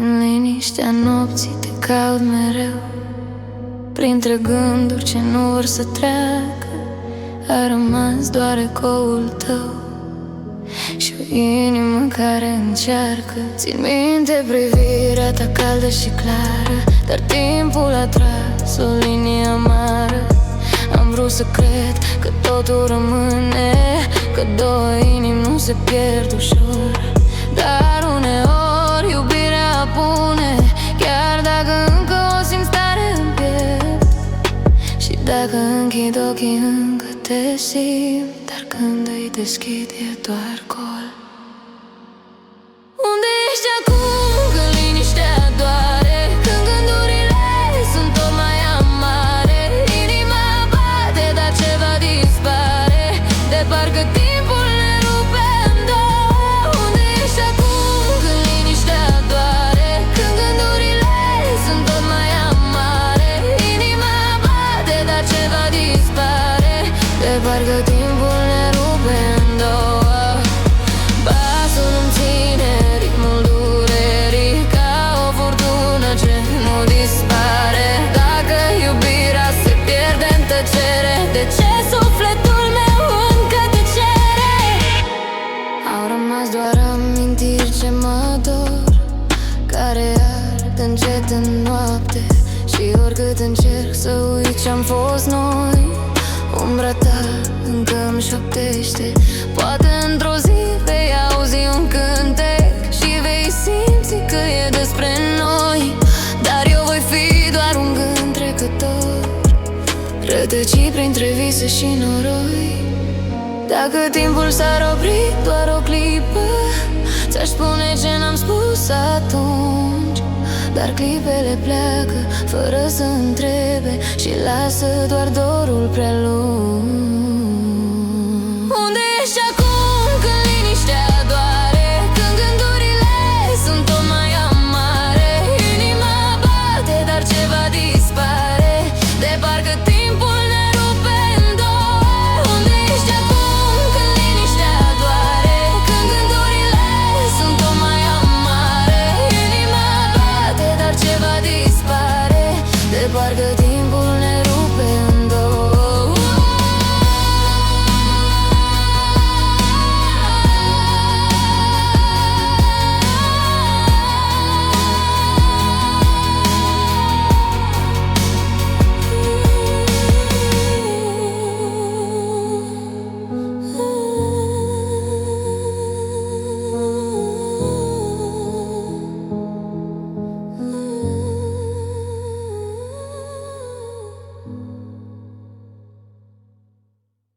În liniștea nopții te caut mereu, printre gânduri ce nu vor să treacă. A rămas doar ecoul tău și o inimă care încearcă. Țin minte privirea ta caldă și clară, dar timpul a tras o linie amară. Am vrut să cred că totul rămâne, că două inimi nu se pierd ușor. Dar uneori iubirea apune, chiar dacă încă o simt stare în piept. Și dacă închid ochii încă te simt, dar când îi deschid e doar gol. Unde ești acum când liniștea doare, când gândurile sunt tot mai amare? Inima bate, dar ceva dispare, de parcă timpul ne rupe în două. Unde ești acum când liniștea doare, când gândurile sunt tot mai amare? Inima bate, dar ceva dispare, de parcă timpul ne rupe în două. Basul îmi ține ritmul durerii, ca o furtună ce nu dispare. Dacă iubirea se pierde în tăcere, de ce sufletul meu încă te cere? Au rămas doar amintiri ce mă dor, care ard încet în noapte. Și oricât încerc să uit ce-am fost noi, umbra ta încă îmi șoptește. Poate într-o zi vei auzi un cântec și vei simți că e despre noi, dar eu voi fi doar un gând trecător, rătăcit printre vise și noroi. Dacă timpul s-ar opri doar o clipă, ți-aș spune ce n-am spus atunci. Dar clipele pleacă fără să întrebe și lasă doar dorul prea lung.